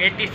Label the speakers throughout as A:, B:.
A: ATC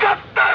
A: 70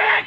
A: 1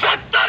A: 70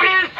A: 20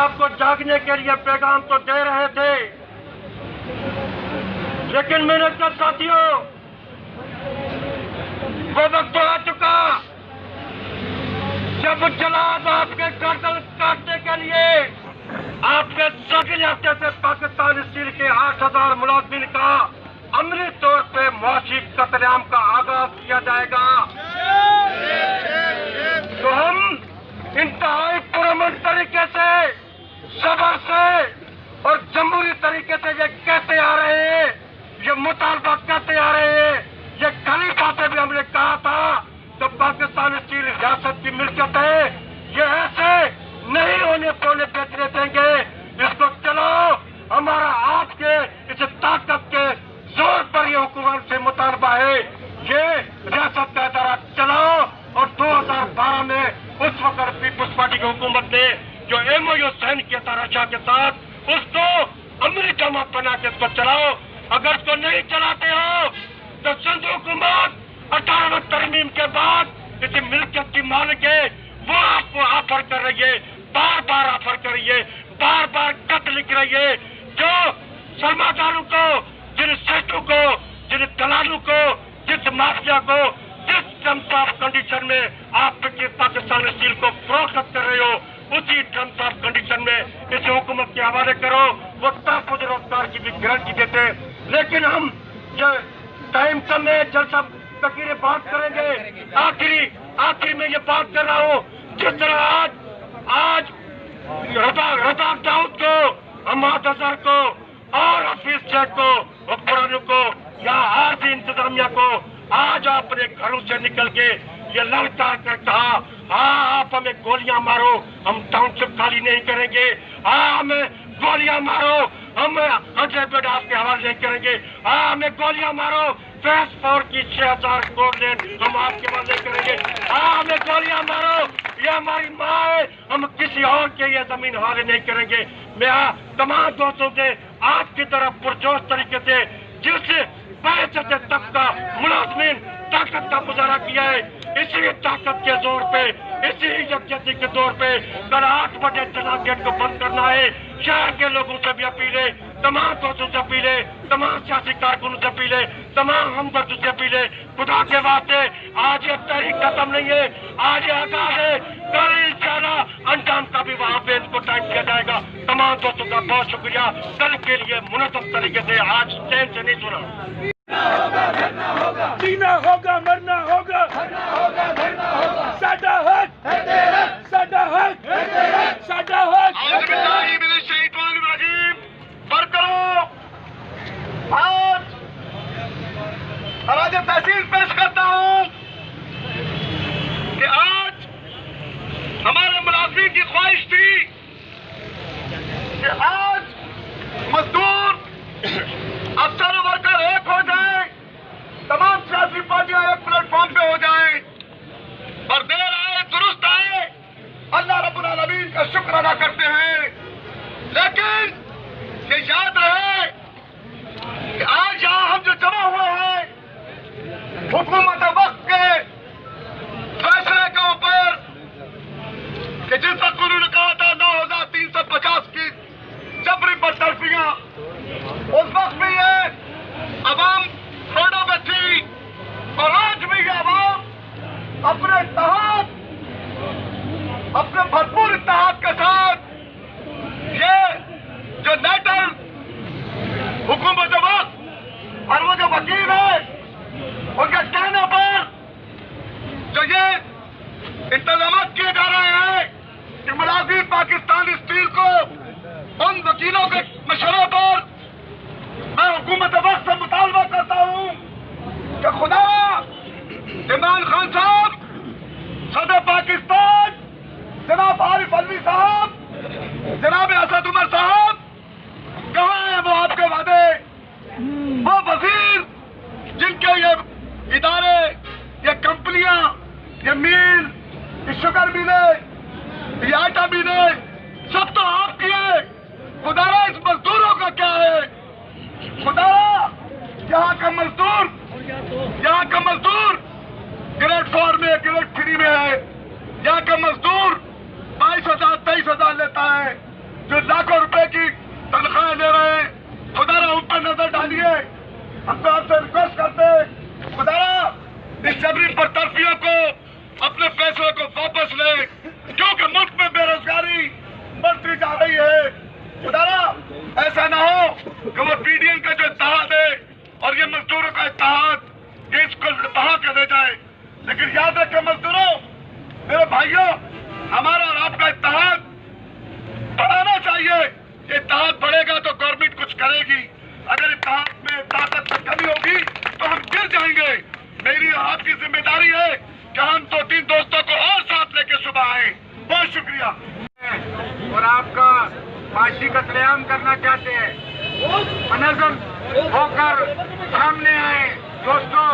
B: آپ کو جاگنے کے لیے پیغام تو دے رہے تھے، لیکن میں نے کہا ساتھیوں وہ وقت آ چکا جب جلاد آپ کے گردن کاٹنے کے لیے آپ کے سگے ہفتے سے پاکستان اسٹیل کے 8,000 ملازمین کا عملی طور پہ معاشی قتل عام کا آغاز کیا جائے گا۔ تو ہم انتہائی پرامن طریقے سے، صبر سے اور جمہوری طریقے سے یہ کہتے آ رہے ہیں، یہ مطالبہ کرتے آ رہے ہیں، یہ کھلی باتیں بھی ہم نے کہا تھا تو پاکستان اسٹیل ریاست کی ملکیت ہے، یہ ایسے نہیں ہونے پونے بیچنے دیں گے، اس کو چلاؤ۔ ہمارا آپ کے اس طاقت کے زور پر یہ حکومت سے مطالبہ ہے، یہ ریاست کا ادارہ چلاؤ۔ اور 2012 میں اس وقت پیپلز پارٹی کی حکومت نے جو MOU سائن کیا تھا رشیا کے ساتھ، اس کو عملی جمع بنا کے اس کو چلاؤ۔ اگر اس کو نہیں چلاتے ہو تو سندھ حکومت 18 ترمیم کے بعد اس ملکیت کی مالک ہے، وہ آپ کو آفر کر رہی ہے، بار بار آفر کر رہی ہے، بار بار خط لکھ رہی ہے، جو سرمایہ داروں کو، جن سیٹوں کو، جن دلالوں کو، جس مافیا کو، جس ٹرمس آف کنڈیشن میں آپ پاکستان اسٹیل کو فروخت کر رہے ہو، اسی ٹرمس آف کنڈیشن میں اس حکومت کے حوالے کرو، وہ تحفظ روزگار کی بھی گارنٹی دیتے۔ لیکن ہم یہ ٹائم کم ہے، جلسہ تقریر بات کریں گے، آخری میں یہ بات کر رہا ہوں، جس طرح آج رضاق داؤد کو، حماد اظہر کو اور حفیظ شیخ کو، حکمرانوں کو یا عارضی انتظامیہ کو آج اپنے گھروں سے نکل کے یہ للکار کر کہا، ہاں آپ ہمیں گولیاں مارو، ہم ٹاؤن شپ خالی نہیں کریں گے، ہاں ہمیں گولیاں مارو، ہم 100 بیڈ آپ کے حوالے نہیں کریں گے، ہاں ہمیں گولیاں مارو، فیس 4 کی 6,000 کروڑ لینڈ ہم آپ کے حوالے کریں گے، ہاں ہمیں گولیاں مارو، یہ ہماری ماں ہے، ہم کسی اور کے یہ زمین حوالے نہیں کریں گے۔ میں تمام دوستوں سے آپ کی طرف پرجوش طریقے سے جس بحثیت طبقہ ملازمین طاقت کا مظاہرہ کیا ہے، اسی طاقت کے زور پہ، اسی یکجہتی کے زور پہ کل 8 بجے چنا گیٹ کو بند کرنا ہے۔ شہر کے لوگوں سے بھی اپیل ہے، تمام دوستوں سے اپیل ہے، تمام سیاسی کارکنوں سے اپیل ہے، تمام ہمدردوں سے اپیل ہے، خدا کے واسطے آج یہ تحریک ختم نہیں ہے، آج یہ آغاز ہے، کل انشاءاللہ انجام کا بھی وہاں پہ ان کو ٹائم کیا جائے گا۔ تمام دوستوں کا بہت شکریہ، کل کے لیے منظم طریقے سے آج چین سے نہیں سنا۔
C: جینا ہوگا، مرنا ہوگا، ساڈا حق، ساڈا حق، ساڈا حق۔
A: اعوذ باللہ من الشیطان الرجیم۔ پر کرو آج خراج تحسین پیش کرتا ہوں کہ آج ہمارے ملازمین کی خواہش تھی کہ آج مزدور، افسر و ورکر ایک ہو جائیں، تمام سیاسی پارٹیاں ایک پلیٹ فارم پہ ہو جائیں، پر دیر آئے درست آئے، اللہ رب العالمین کا شکر ادا کرتے ہیں۔ لیکن یہ یاد رہے کہ آج یہاں ہم جو جمع ہوئے ہیں حکومت وقت کے فیصلے کے اوپر کہ جس وقت انہوں نے کہا تھا 9,350 کی جبری برطرفیاں، اس وقت بھی یہ عوام روڈوں میں تھی اور آج بھی یہ عوام اپنے اتحاد، اپنے بھرپور اتحاد کے ساتھ یہ جو نیٹل حکومت وقت اور وہ جو وکیل ہے ان کے کہنے پر جو یہ انتظامات کیے جا رہے ہیں کہ ملازمین پاکستان اسٹیل کو ان وکیلوں کے مشورے پر میں حکومت وقت سے مطالبہ کرتا ہوں کہ خدا عمران خان صاحب، صدر پاکستان جناب عارف علوی صاحب، جناب اسد عمر صاحب، کہاں ہیں وہ آپ کے وعدے؟ وہ وزیر جن کے یہ ادارے، یہ کمپنیاں، یہ میل، یہ شوگر ملیں، یہ آٹا ملیں، سب تو آپ کی ہے، خدا را اس مزدوروں کا کیا ہے؟ خدا را یہاں کا مزدور گریڈ 4 میں، گریڈ 3 میں ہے، یہاں کا مزدور 22,000 23,000 لیتا ہے، جو لاکھوں روپے کی تنخواہیں لے رہے ہیں، خدا را ان پر نظر ڈالیے. ہم تو آپ سے ریکویسٹ کرتے ہیں، خدا را اس جبری برطرفیوں کو، اپنے فیصلوں کو واپس لے، کیونکہ ملک میں بے روزگاری بڑھتی جا رہی ہے. خدا را ایسا نہ ہو کہ وہ پی ڈی ایم کا جو اتحاد ہے اور یہ مزدوروں کا اتحاد یہ اس کو بہا کے لے جائے. لیکن یاد رکھیں مزدوروں، میرے بھائیوں، ہمارا اور آپ کا اتحاد بڑھانا چاہیے. یہ اتحاد بڑھے گا تو گورنمنٹ کچھ کرے گی. اگر اتحاد میں طاقت میں کمی ہوگی تو ہم گر جائیں گے. میری اور آپ کی ذمہ داری ہے کہ ہم 2-3 دوستوں کو اور ساتھ لے کے صبح آئیں. بہت شکریہ.
D: اور آپ کا معاشی قتل عام کرنا چاہتے ہیں، منظم ہو کر سامنے آئے. دوستوں،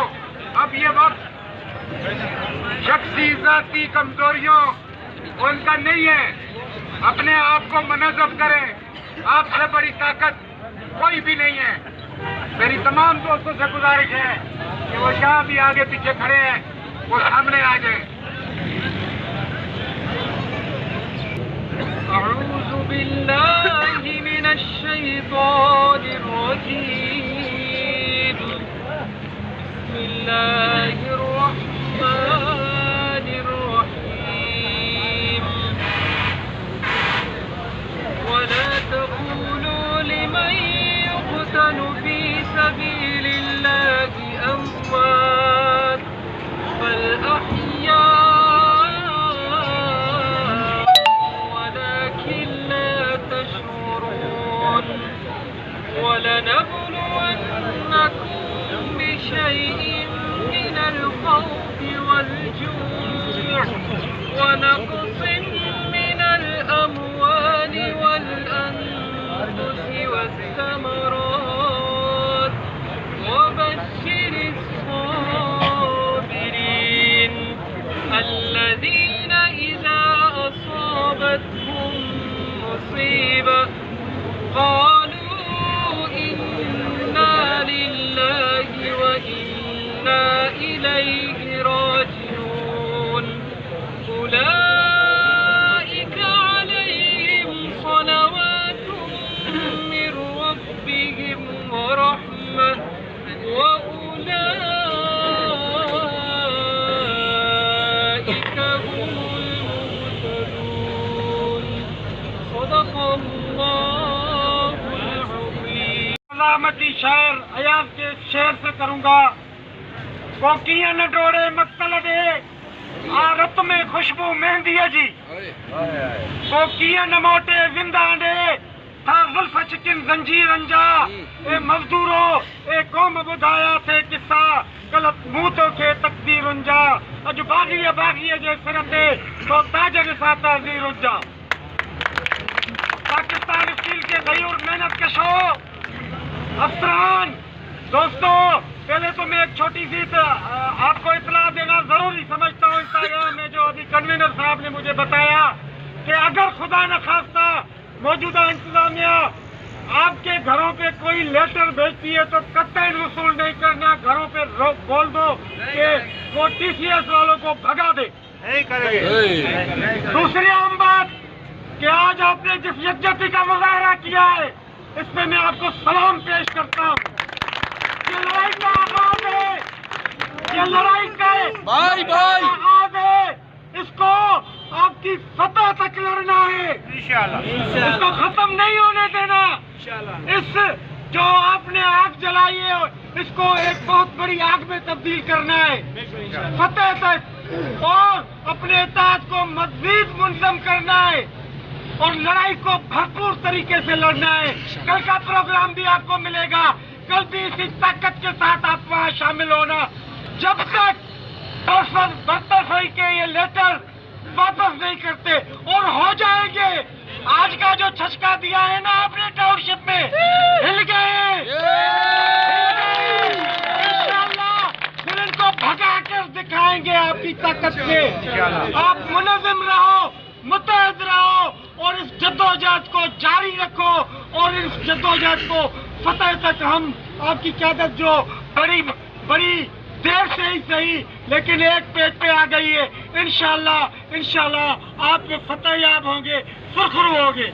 D: اب یہ وقت شخصی ذاتی کمزوریوں ان کا نہیں ہے. اپنے آپ کو منظم کریں. آپ سے بڑی طاقت کوئی بھی نہیں ہے. میری تمام دوستوں سے گزارش ہے کہ وہ جہاں بھی آگے پیچھے کھڑے ہیں وہ سامنے آ جائیں.
C: أعوذ بالله من الشيطان الرجيم. بسم الله الرحمن الرحيم. ولا تقولوا لمن يقتل في سبيل الله أموات بل أحياء ولنبلونكم بشيء من الخوف والجوع ونقص من الأموال والأنفس والثمرات وبشر الصابرين الذين إذا أصابتهم مصيبة قالوا إنا لله وإنا إليه راجعون. أولئك عليهم صلوات من ربهم ورحمة وأولئك هم المهتدون. صدق الله العظيم.
B: علامتی شعر ایاز کے شعر سے کروں گا. کوکیاں نہ ڈوڑے مقتلدے رت میں خوشبو مہندی ہے جی. کوکیاں نہ موٹے زندہ انڈے تھا زلف چکن زنجیر انجا. اے مزدورو اے قوم بدھایا تھے قصہ غلط منہ تو کے تقدیر انجا. اج باغی جے سرندے تو تاجر ساتا زیر انجا. پاکستان اسٹیل کے غیور محنت کشو افسران، دوستوں، پہلے تو میں ایک چھوٹی سی آپ کو اطلاع دینا ضروری سمجھتا ہوں. انسٹاگرام میں جو ابھی کنوینر صاحب نے مجھے بتایا کہ اگر خدا نخواستہ موجودہ انتظامیہ آپ کے گھروں پہ کوئی لیٹر بھیجتی ہے تو قطعاً وصول نہیں کرنا. گھروں پہ بول دو کہ وہ ٹی سی ایس والوں کو بھگا دے. دوسری اہم بات کہ آج آپ نے جس یکجہتی کا مظاہرہ کیا ہے اس میں میں آپ کو سلام پیش کرتا ہوں. یہ لڑائی کا آغاز ہے، یہ لڑائی کا آغاز ہے. اس کو آپ کی فتح تک لڑنا ہے، اس کو ختم نہیں ہونے دینا. اس جو آپ نے آگ جلائی ہے اس کو ایک بہت بڑی آگ میں تبدیل کرنا ہے فتح تک، اور اپنے اطاعت کو مزید منظم کرنا ہے اور لڑائی کو بھرپور طریقے سے لڑنا ہے. کل کا پروگرام بھی آپ کو ملے گا. کل بھی اسی طاقت کے ساتھ آپ وہاں شامل ہونا. جب تک برطرفی کے یہ لیٹر واپس نہیں کرتے، اور ہو جائیں گے. آج کا جو چھچکا دیا ہے نا آپ نے ٹاؤن شپ میں، ہل گئے. انشاءاللہ پھر ان کو بھگا کر دکھائیں گے آپ کی طاقت سے. آپ منظم رہو، متحد رہو اور اس جدوجہد کو جاری رکھو، اور اس جدوجہد کو فتح تک ہم آپ کی قیادت جو بڑی دیر سے ہی صحیح لیکن ایک پیٹ پہ آ گئی ہے. انشاءاللہ آپ فتح یاب ہوں گے، سرخرو ہوں گے.